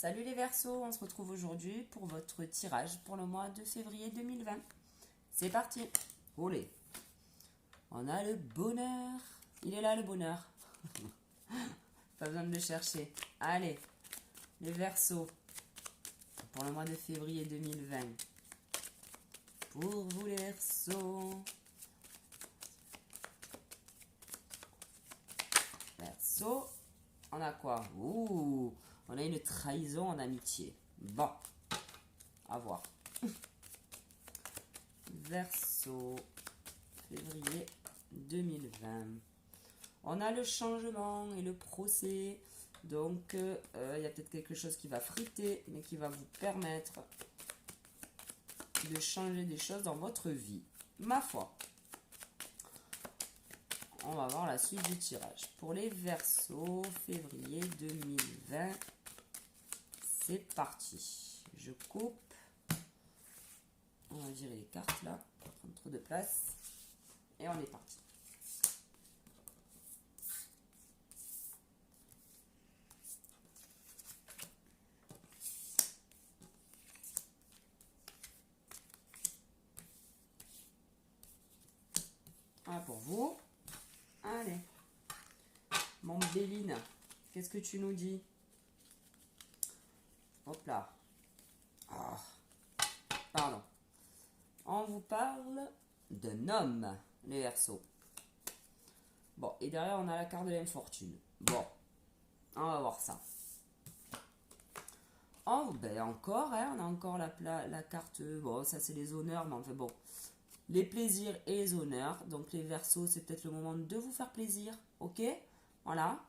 Salut les Verseaux, on se retrouve aujourd'hui pour votre tirage pour le mois de février 2020. C'est parti. Olé. On a le bonheur. Il est là le bonheur. Pas besoin de le chercher. Allez, les Verseaux pour le mois de février 2020. Pour vous les Verseaux. Verseaux, on a quoi? Ouh, on a une trahison en amitié. Bon, à voir. Verseau, février 2020. On a le changement et le procès. Donc, il y a peut-être quelque chose qui va friter, mais qui va vous permettre de changer des choses dans votre vie. Ma foi. On va voir la suite du tirage. Pour les Verseaux, février 2020, c'est parti. Je coupe. On va virer les cartes là, pas prendre trop de place. Et on est parti. Voilà pour vous. Allez. Mon Béline, qu'est-ce que tu nous dis? Hop là. Ah. Pardon. On vous parle d'un homme, les Verseaux. Bon, et derrière, on a la carte de l'infortune. Bon, on va voir ça. Oh, ben encore, hein, on a encore la carte... Bon, ça, c'est les honneurs, mais enfin bon. Les plaisirs et les honneurs. Donc, les Verseaux, c'est peut-être le moment de vous faire plaisir, ok? Voilà.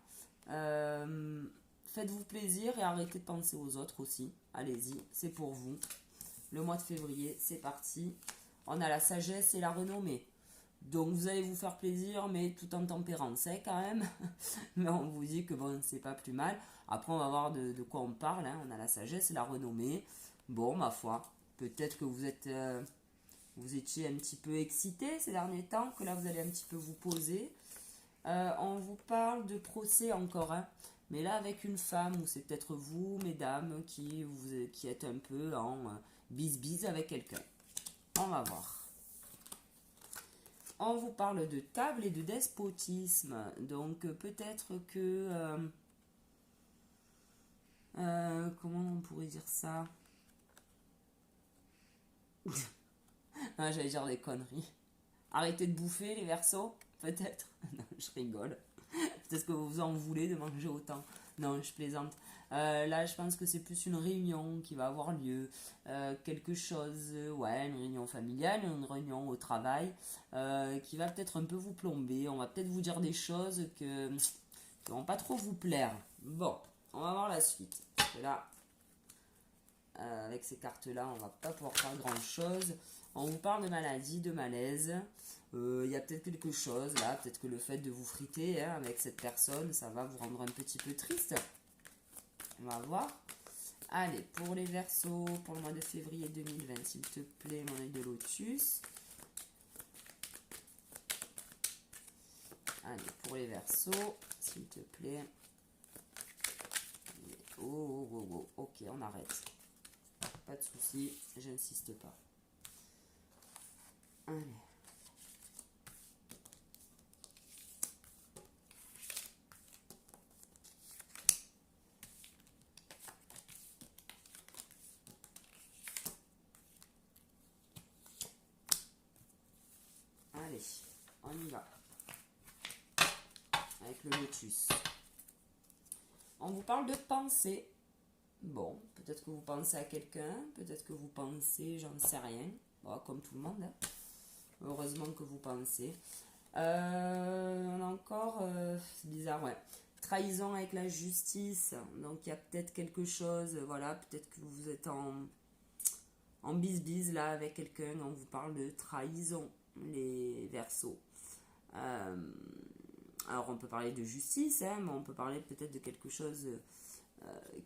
Faites-vous plaisir et arrêtez de penser aux autres aussi. Allez-y, c'est pour vous. Le mois de février, c'est parti. On a la sagesse et la renommée. Donc vous allez vous faire plaisir, mais tout en tempérance, hein, quand même. Mais on vous dit que bon, c'est pas plus mal. Après, on va voir de quoi on parle. Hein. On a la sagesse et la renommée. Bon, ma foi, peut-être que vous étiez un petit peu excité ces derniers temps, que là vous allez un petit peu vous poser. On vous parle de procès encore, hein. Mais là avec une femme, ou c'est peut-être vous, mesdames, qui êtes un peu en bise-bise avec quelqu'un. On va voir. On vous parle de table et de despotisme. Donc peut-être que... comment on pourrait dire ça? Ah, j'allais dire des conneries. Arrêtez de bouffer les Verseaux, peut-être. Non, je rigole. Peut-être que vous en voulez de manger autant. Non, je plaisante. Là, je pense que c'est plus une réunion qui va avoir lieu. Quelque chose, ouais, une réunion familiale, une réunion au travail, qui va peut-être un peu vous plomber. On va peut-être vous dire des choses qui vont pas trop vous plaire. Bon, on va voir la suite. Parce que là, avec ces cartes-là, on va pas pouvoir faire grand-chose. On vous parle de maladie, de malaise. Il y a peut-être quelque chose là, peut-être que le fait de vous friter hein, avec cette personne, ça va vous rendre un petit peu triste. On va voir. Allez, pour les Verseaux, pour le mois de février 2020, s'il te plaît, mon œil de lotus. Allez, pour les Verseaux, s'il te plaît. Oh, oh, oh, oh. Ok, on arrête. Pas de souci, j'insiste pas. Allez. Allez, on y va. Avec le lotus. On vous parle de pensée. Bon, peut-être que vous pensez à quelqu'un, peut-être que vous pensez, j'en sais rien. Bon, comme tout le monde. Hein. Heureusement que vous pensez. On a encore, c'est bizarre, ouais. Trahison avec la justice. Donc il y a peut-être quelque chose, voilà, peut-être que vous êtes en bise-bise là avec quelqu'un. On vous parle de trahison, les Verseaux. Alors on peut parler de justice, hein, mais on peut parler peut-être de quelque chose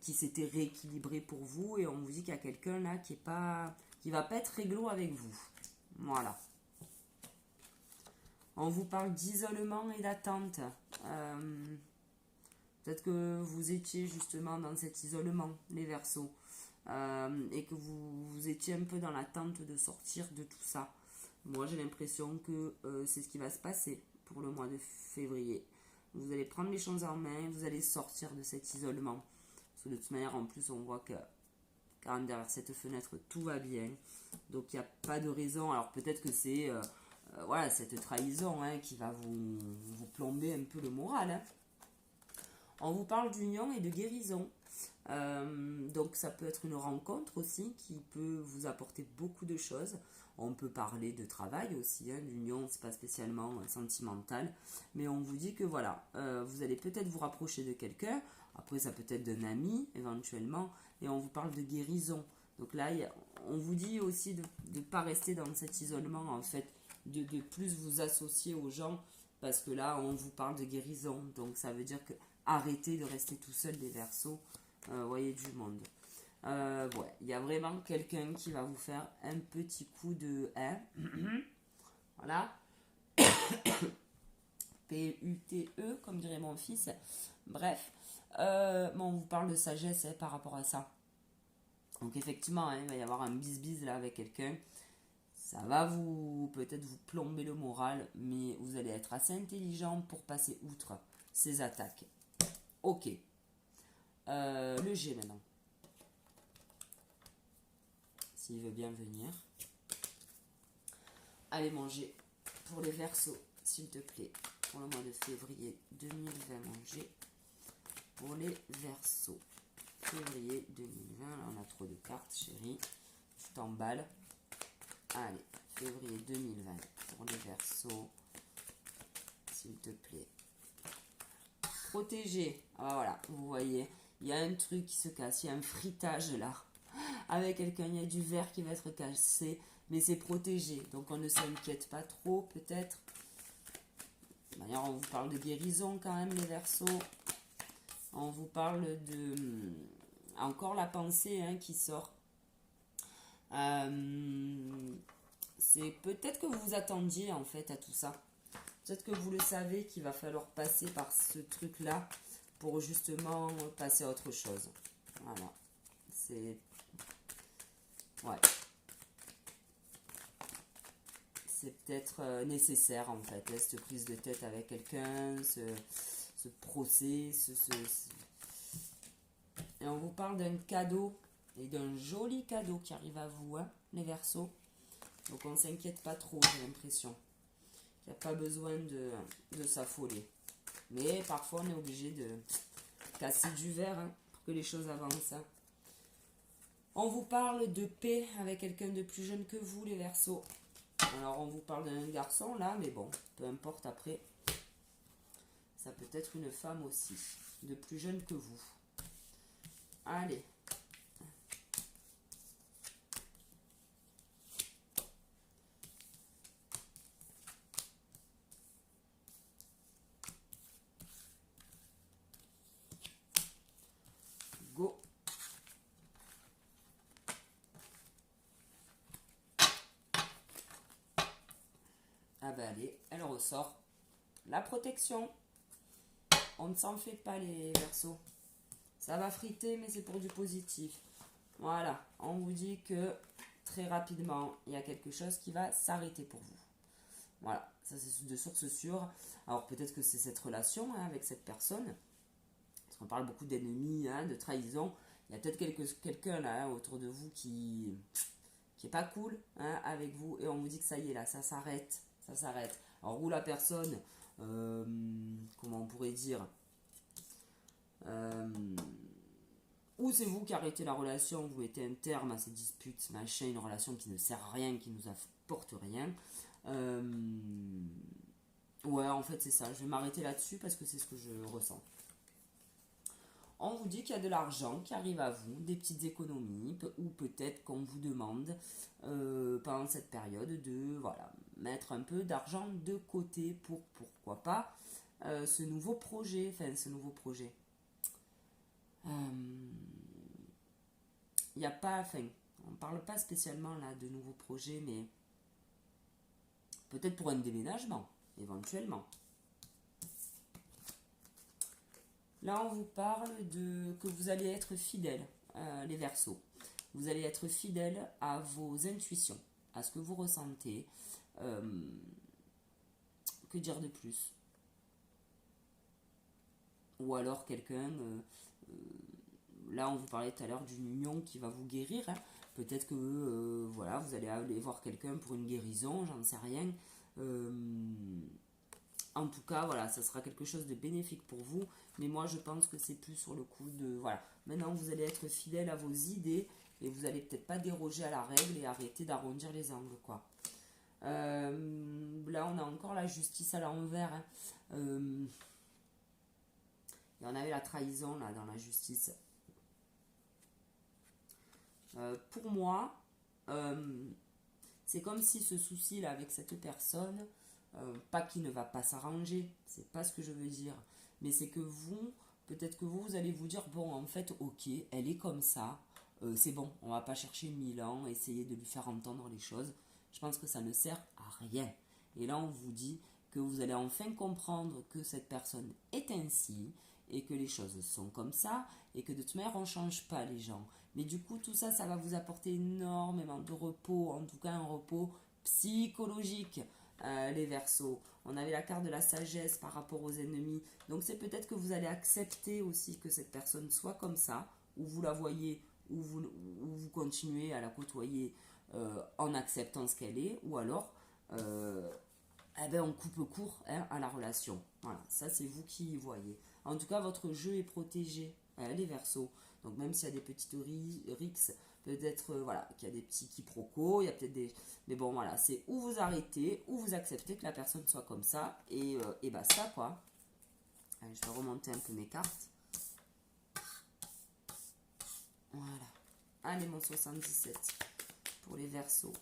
qui s'était rééquilibré pour vous et on vous dit qu'il y a quelqu'un là qui va pas être réglo avec vous. Voilà. On vous parle d'isolement et d'attente. Peut-être que vous étiez justement dans cet isolement, les Verseaux, et que vous étiez un peu dans l'attente de sortir de tout ça. Moi, j'ai l'impression que c'est ce qui va se passer pour le mois de février. Vous allez prendre les choses en main, vous allez sortir de cet isolement. Parce que de toute manière, en plus, on voit que quand derrière cette fenêtre, tout va bien. Donc, il n'y a pas de raison. Alors, peut-être que c'est voilà, cette trahison qui va vous plomber un peu le moral. On vous parle d'union et de guérison. Donc ça peut être une rencontre aussi qui peut vous apporter beaucoup de choses. On peut parler de travail aussi, l'union c'est pas spécialement sentimental, mais on vous dit que voilà, vous allez peut-être vous rapprocher de quelqu'un, après ça peut être d'un ami éventuellement, et on vous parle de guérison. Donc là, on vous dit aussi de ne pas rester dans cet isolement en fait, de plus vous associer aux gens, parce que là on vous parle de guérison, donc ça veut dire que arrêtez de rester tout seul les Verseaux. Voyez du monde. Ouais, il y a vraiment quelqu'un qui va vous faire un petit coup de voilà. P-U-T-E, comme dirait mon fils. Bref, on vous parle de sagesse par rapport à ça. Donc effectivement, il va y avoir un bis-bis là avec quelqu'un. Ça va peut-être vous plomber le moral, mais vous allez être assez intelligent pour passer outre ces attaques. Ok. Le G maintenant. S'il veut bien venir. Allez manger pour les Verseaux, s'il te plaît. Pour le mois de février 2020, manger pour les Verseaux. Février 2020, là on a trop de cartes, chérie. Tu t'emballes. Allez, février 2020 pour les Verseaux, s'il te plaît. Protégé. Ah, voilà, vous voyez, il y a un truc qui se casse, il y a un fritage là. Avec quelqu'un, il y a du verre qui va être cassé, mais c'est protégé, donc on ne s'inquiète pas trop peut-être. D'ailleurs, on vous parle de guérison quand même, les Verseaux. On vous parle de... encore la pensée qui sort. C'est peut-être que vous vous attendiez en fait à tout ça. Peut-être que vous le savez qu'il va falloir passer par ce truc-là pour justement passer à autre chose. Voilà. C'est... ouais. C'est peut-être nécessaire en fait, cette prise de tête avec quelqu'un, ce procès, Et on vous parle d'un cadeau, et d'un joli cadeau qui arrive à vous, les Verseaux. Donc on ne s'inquiète pas trop, j'ai l'impression. Il n'y a pas besoin de s'affoler. Mais parfois on est obligé de casser du verre pour que les choses avancent. On vous parle de paix avec quelqu'un de plus jeune que vous, les Verseaux. Alors on vous parle d'un garçon là, mais bon, peu importe après. Ça peut être une femme aussi, de plus jeune que vous. Allez. Go. Ah bah allez, elle ressort. La protection. On ne s'en fait pas les Verseaux. Ça va friter, mais c'est pour du positif. Voilà, on vous dit que très rapidement, il y a quelque chose qui va s'arrêter pour vous. Voilà, ça c'est de source sûre. Alors peut-être que c'est cette relation avec cette personne. Parce qu'on parle beaucoup d'ennemis, de trahison. Il y a peut-être quelqu'un là autour de vous qui est pas cool avec vous. Et on vous dit que ça y est là, ça s'arrête. Ça s'arrête. Alors où la personne, comment on pourrait dire, ou c'est vous qui arrêtez la relation, vous mettez un terme à ces disputes, machin, une relation qui ne sert à rien, qui nous apporte rien. Ouais, en fait c'est ça, je vais m'arrêter là-dessus parce que c'est ce que je ressens. On vous dit qu'il y a de l'argent qui arrive à vous, des petites économies, ou peut-être qu'on vous demande pendant cette période de mettre un peu d'argent de côté pour, pourquoi pas, ce nouveau projet. Il n'y a pas, on ne parle pas spécialement là de nouveaux projets, mais peut-être pour un déménagement, éventuellement. Là, on vous parle de que vous allez être fidèle, les Verseaux. Vous allez être fidèle à vos intuitions, à ce que vous ressentez. Euh, que dire de plus? Ou alors quelqu'un, là on vous parlait tout à l'heure d'une union qui va vous guérir, hein. Peut-être que voilà, vous allez aller voir quelqu'un pour une guérison, j'en sais rien. Euh, En tout cas, voilà, ça sera quelque chose de bénéfique pour vous. Mais moi, je pense que c'est plus sur le coup de... Voilà. Maintenant, vous allez être fidèle à vos idées et vous allez peut-être pas déroger à la règle et arrêter d'arrondir les angles, quoi. Là, on a encore la justice à l'envers, hein. Et on avait la trahison, là, dans la justice. Pour moi, c'est comme si ce souci-là avec cette personne, pas qu'il ne va pas s'arranger, c'est pas ce que je veux dire, mais c'est que vous, peut-être que vous allez vous dire, bon, en fait, ok, elle est comme ça, c'est bon, on va pas chercher 1000 ans, essayer de lui faire entendre les choses. Je pense que ça ne sert à rien. Et là, on vous dit que vous allez enfin comprendre que cette personne est ainsi, et que les choses sont comme ça, et que de toute manière, on ne change pas les gens. Mais du coup, tout ça, ça va vous apporter énormément de repos, en tout cas un repos psychologique, les Verseaux. On avait la carte de la sagesse par rapport aux ennemis. Donc c'est peut-être que vous allez accepter aussi que cette personne soit comme ça, ou vous la voyez, ou vous continuez à la côtoyer en acceptant ce qu'elle est, ou alors eh ben, on coupe court, hein, à la relation. Voilà, ça c'est vous qui y voyez. En tout cas, votre jeu est protégé, les Verseaux. Donc même s'il y a des petites rixes, peut-être voilà, qu'il y a des petits quiproquos, il y a peut-être des... Mais bon, voilà, c'est où vous arrêtez, ou vous acceptez que la personne soit comme ça, et bah ça, quoi. Allez, je vais remonter un peu mes cartes. Voilà. Allez, mon 77 pour les Verseaux,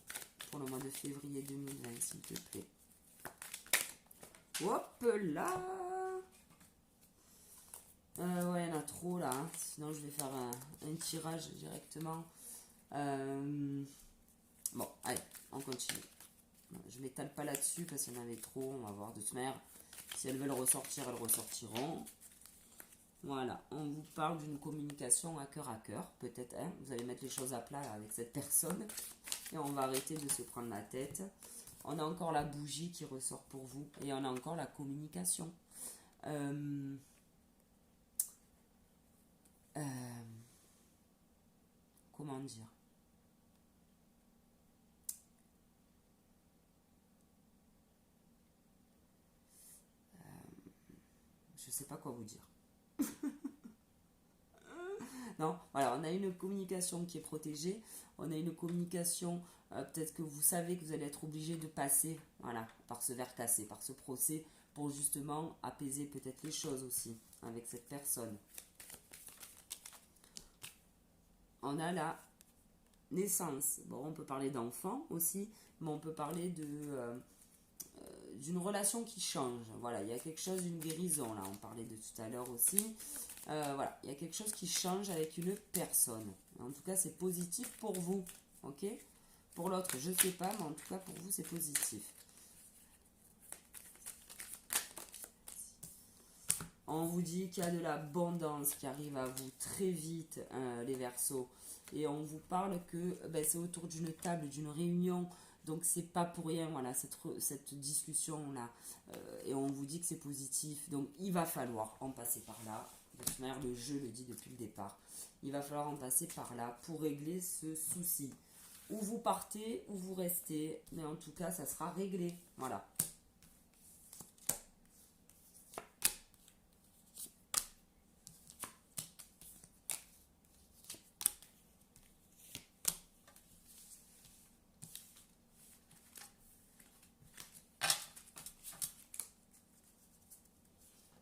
pour le mois de février 2020, s'il te plaît. Hop là! Ouais, il y en a trop là, hein. Sinon je vais faire un tirage directement. Bon, allez, on continue. Je m'étale pas là-dessus parce qu'il y en avait trop. On va voir de toute manière. Si elles veulent ressortir, elles ressortiront. Voilà, on vous parle d'une communication à cœur, peut-être, hein. Vous allez mettre les choses à plat avec cette personne. Et on va arrêter de se prendre la tête. On a encore la bougie qui ressort pour vous. Et on a encore la communication. Comment dire? Je sais pas quoi vous dire. Non, voilà, on a une communication qui est protégée. On a une communication, peut-être que vous savez que vous allez être obligé de passer, voilà, par ce verre cassé, par ce procès, pour justement apaiser peut-être les choses aussi avec cette personne. On a la naissance. Bon, on peut parler d'enfant aussi, mais on peut parler d'une relation qui change. Voilà, il y a quelque chose, d'une guérison, là, on parlait de tout à l'heure aussi. Voilà, il y a quelque chose qui change avec une personne. En tout cas, c'est positif pour vous, ok? Pour l'autre, je ne sais pas, mais en tout cas, pour vous, c'est positif. On vous dit qu'il y a de l'abondance qui arrive à vous très vite, les Verseaux. Et on vous parle que c'est autour d'une table, d'une réunion. Donc c'est pas pour rien, voilà, cette discussion-là. Et on vous dit que c'est positif. Donc il va falloir en passer par là. De toute manière, le jeu le dit depuis le départ. Il va falloir en passer par là pour régler ce souci. Ou vous partez, ou vous restez. Mais en tout cas, ça sera réglé. Voilà.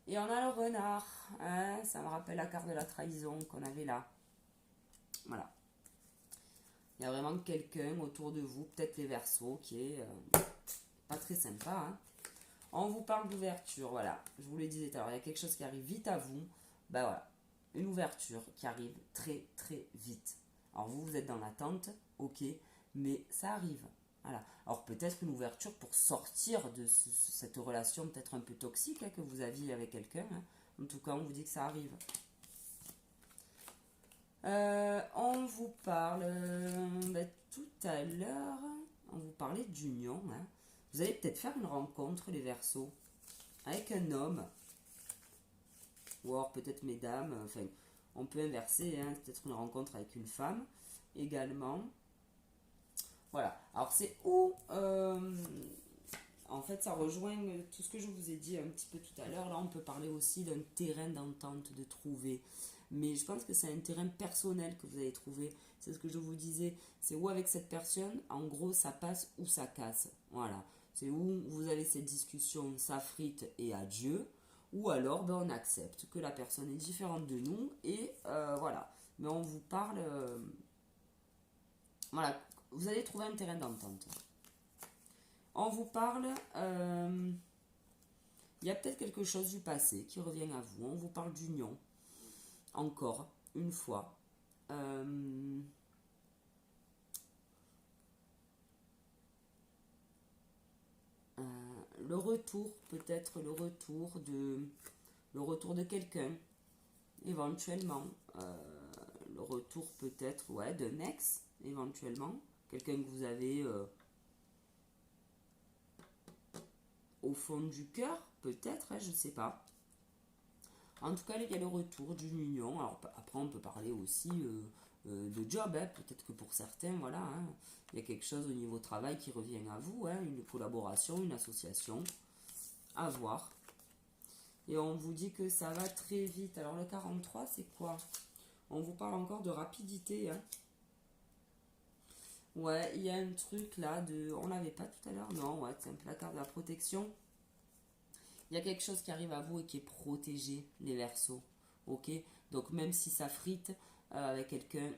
Et on a le renard, hein, ça me rappelle la carte de la trahison qu'on avait là. Voilà. Il y a vraiment quelqu'un autour de vous, peut-être les Verseaux, qui est pas très sympa, hein. On vous parle d'ouverture, voilà. Je vous le disais tout à l'heure, il y a quelque chose qui arrive vite à vous. Ben voilà, une ouverture qui arrive très très vite. Alors vous, vous êtes dans l'attente, ok, mais ça arrive. Voilà. Alors peut-être une ouverture pour sortir de cette relation peut-être un peu toxique, hein, que vous aviez avec quelqu'un, hein. En tout cas, on vous dit que ça arrive. On vous parle tout à l'heure, on vous parlait d'union. Hein. Vous allez peut-être faire une rencontre, les Verseaux, avec un homme, ou alors peut-être mesdames, enfin, on peut inverser, hein, peut-être une rencontre avec une femme également. Voilà, alors c'est où, en fait, ça rejoint tout ce que je vous ai dit un petit peu tout à l'heure. Là, on peut parler aussi d'un terrain d'entente, de trouver. Mais je pense que c'est un terrain personnel que vous allez trouver. C'est ce que je vous disais. C'est où avec cette personne, en gros, ça passe ou ça casse. Voilà. C'est où vous avez cette discussion, ça frite et adieu. Ou alors, on accepte que la personne est différente de nous. Et voilà. Mais on vous parle... voilà. Vous allez trouver un terrain d'entente. On vous parle... il y a peut-être quelque chose du passé qui revient à vous. On vous parle d'union. Encore une fois. Le retour, peut-être le retour de quelqu'un, éventuellement. Le retour peut-être, ouais, d'un ex, éventuellement. Quelqu'un que vous avez au fond du cœur, peut-être, hein, je ne sais pas. En tout cas, il y a le retour d'une union. Alors après, on peut parler aussi de job. Hein. Peut-être que pour certains, voilà, hein, il y a quelque chose au niveau travail qui revient à vous. Hein, une collaboration, une association. À voir. Et on vous dit que ça va très vite. Alors le 43, c'est quoi? On vous parle encore de rapidité. Hein. Ouais, il y a un truc là de... On l'avait pas tout à l'heure? Non, ouais, c'est un peu la carte de la protection. Il y a quelque chose qui arrive à vous et qui est protégé, les Verseaux. Ok? Donc même si ça frite avec quelqu'un,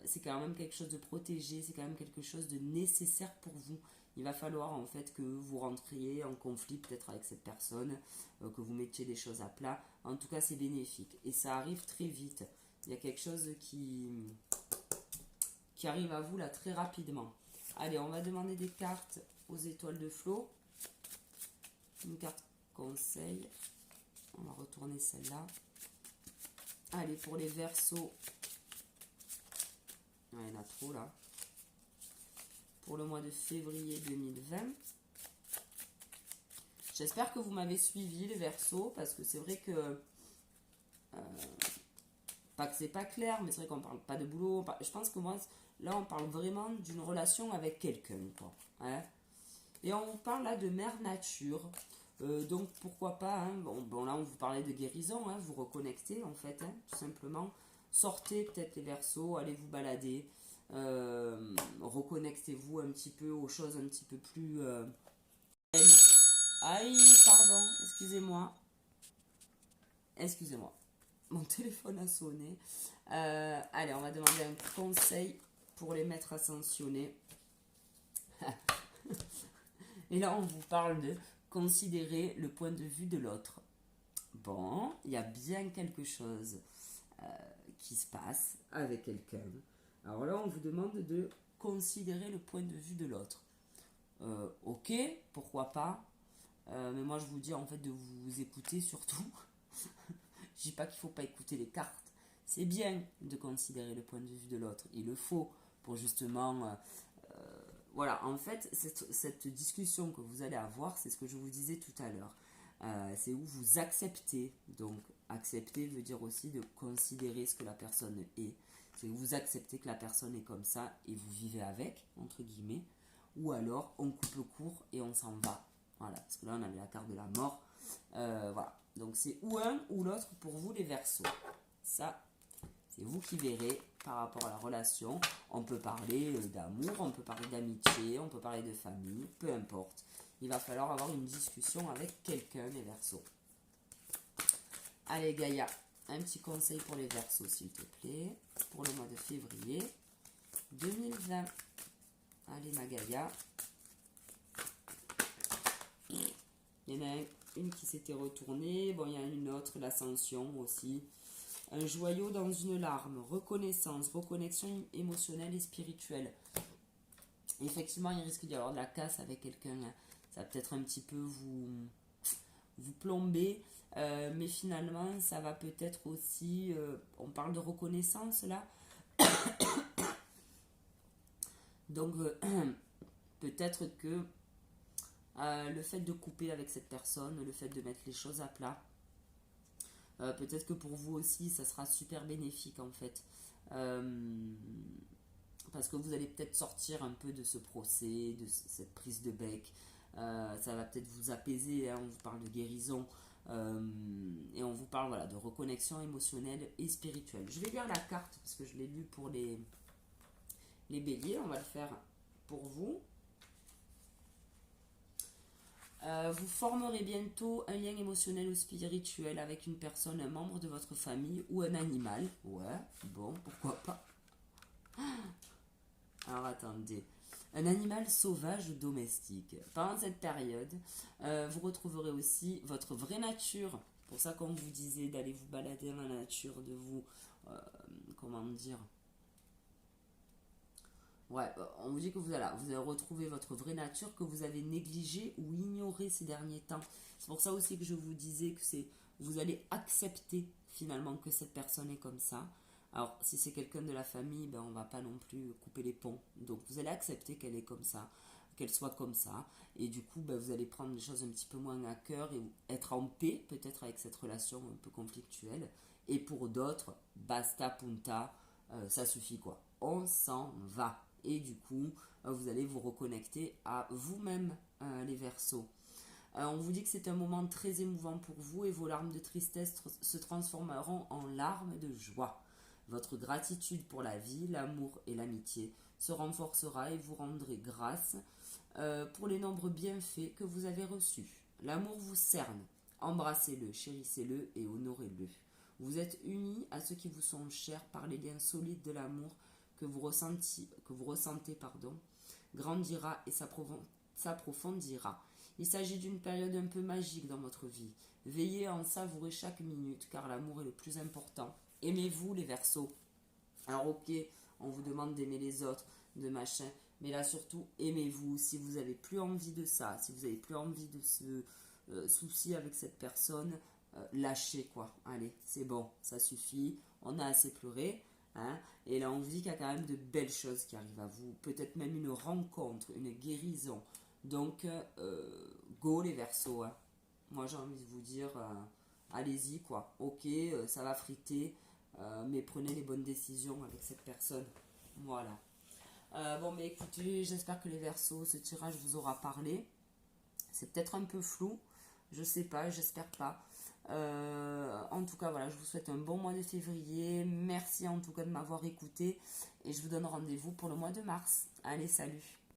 c'est quand même quelque chose de protégé, c'est quand même quelque chose de nécessaire pour vous. Il va falloir en fait que vous rentriez en conflit peut-être avec cette personne, que vous mettiez les choses à plat. En tout cas, c'est bénéfique. Et ça arrive très vite. Il y a quelque chose qui arrive à vous là très rapidement. Allez, on va demander des cartes aux étoiles de Flo. Une carte conseil. On va retourner celle-là. Allez, pour les Verseaux. Il y en a trop là. Pour le mois de février 2020. J'espère que vous m'avez suivi les Verseaux, parce que c'est vrai que pas que c'est pas clair, mais c'est vrai qu'on parle pas de boulot. Je pense que moi, là, on parle vraiment d'une relation avec quelqu'un, quoi. Hein. Et on parle là de mère nature. Donc pourquoi pas, hein, bon là on vous parlait de guérison, hein, vous reconnectez en fait, hein, tout simplement. Sortez peut-être les Verseaux, allez vous balader, reconnectez-vous un petit peu aux choses un petit peu plus... Aïe, pardon, excusez-moi, mon téléphone a sonné. Allez, on va demander un conseil pour les maîtres ascensionnés. Et là on vous parle de considérer le point de vue de l'autre. Bon, il y a bien quelque chose qui se passe avec quelqu'un. Alors là, on vous demande de considérer le point de vue de l'autre. Ok, pourquoi pas. Mais moi, je vous dis en fait de vous écouter surtout. Je dis pas qu'il faut pas écouter les cartes. C'est bien de considérer le point de vue de l'autre. Il le faut pour justement... voilà, en fait, cette discussion que vous allez avoir, c'est ce que je vous disais tout à l'heure. C'est où vous acceptez. Donc, accepter veut dire aussi de considérer ce que la personne est. C'est où vous acceptez que la personne est comme ça et vous vivez avec, entre guillemets. Ou alors, on coupe court et on s'en va. Voilà, parce que là, on avait la carte de la mort. Voilà, donc c'est ou un ou l'autre pour vous, les Verseaux. Ça, c'est vous qui verrez par rapport à la relation. On peut parler d'amour, on peut parler d'amitié, on peut parler de famille, peu importe. Il va falloir avoir une discussion avec quelqu'un, les Verseaux. Allez, Gaïa, un petit conseil pour les Verseaux, s'il te plaît, pour le mois de février 2020. Allez, ma Gaïa. Il y en a une qui s'était retournée. Bon, il y en a une autre, l'ascension aussi. Un joyau dans une larme, reconnaissance, reconnexion émotionnelle et spirituelle. Effectivement, il risque d'y avoir de la casse avec quelqu'un. Ça va peut-être un petit peu vous vous plomber, mais finalement, ça va peut-être aussi, on parle de reconnaissance là, donc peut-être que le fait de couper avec cette personne, le fait de mettre les choses à plat, peut-être que pour vous aussi, ça sera super bénéfique en fait. Euh, Parce que vous allez peut-être sortir un peu de ce procès, de cette prise de bec. Ça va peut-être vous apaiser, hein, on vous parle de guérison. Et on vous parle voilà, de reconnexion émotionnelle et spirituelle. Je vais lire la carte parce que je l'ai lu pour les béliers. On va le faire pour vous. Vous formerez bientôt un lien émotionnel ou spirituel avec une personne, un membre de votre famille ou un animal. Ouais, bon, pourquoi pas. Alors attendez. Un animal sauvage ou domestique. Pendant cette période, vous retrouverez aussi votre vraie nature. C'est pour ça qu'on vous disait d'aller vous balader dans la nature, de vous... comment dire. Ouais, on vous dit que vous allez retrouver votre vraie nature que vous avez négligée ou ignorée ces derniers temps. C'est pour ça aussi que je vous disais que vous allez accepter finalement que cette personne est comme ça. Alors, si c'est quelqu'un de la famille, ben, on va pas non plus couper les ponts. Donc, vous allez accepter qu'elle est comme ça, qu'elle soit comme ça. Et du coup, ben, vous allez prendre les choses un petit peu moins à cœur et être en paix, peut-être avec cette relation un peu conflictuelle. Et pour d'autres, basta punta, ça suffit quoi. On s'en va. Et du coup, vous allez vous reconnecter à vous-même, les Verseaux. On vous dit que c'est un moment très émouvant pour vous et vos larmes de tristesse se transformeront en larmes de joie. Votre gratitude pour la vie, l'amour et l'amitié se renforcera et vous rendrez grâce pour les nombreux bienfaits que vous avez reçus. L'amour vous cerne. Embrassez-le, chérissez-le et honorez-le. Vous êtes unis à ceux qui vous sont chers par les liens solides de l'amour que vous ressentez, grandira et s'approfondira. Il s'agit d'une période un peu magique dans votre vie. Veillez à en savourer chaque minute car l'amour est le plus important. Aimez-vous les Verseaux. Alors ok, on vous demande d'aimer les autres, de machin, mais là surtout aimez-vous. Si vous n'avez plus envie de ça, si vous n'avez plus envie de se soucier avec cette personne, lâchez quoi. Allez, c'est bon, ça suffit. On a assez pleuré. Hein, et là, on vous dit qu'il y a quand même de belles choses qui arrivent à vous. Peut-être même une rencontre, une guérison. Donc, go les Verseaux. Hein. Moi, j'ai envie de vous dire, allez-y quoi. Ok, ça va friter, mais prenez les bonnes décisions avec cette personne. Voilà. Bon, mais écoutez, j'espère que les Verseaux, ce tirage vous aura parlé. C'est peut-être un peu flou. Je sais pas, j'espère pas. En tout cas, voilà, je vous souhaite un bon mois de février. Merci en tout cas de m'avoir écouté. Et je vous donne rendez-vous pour le mois de mars. Allez, salut!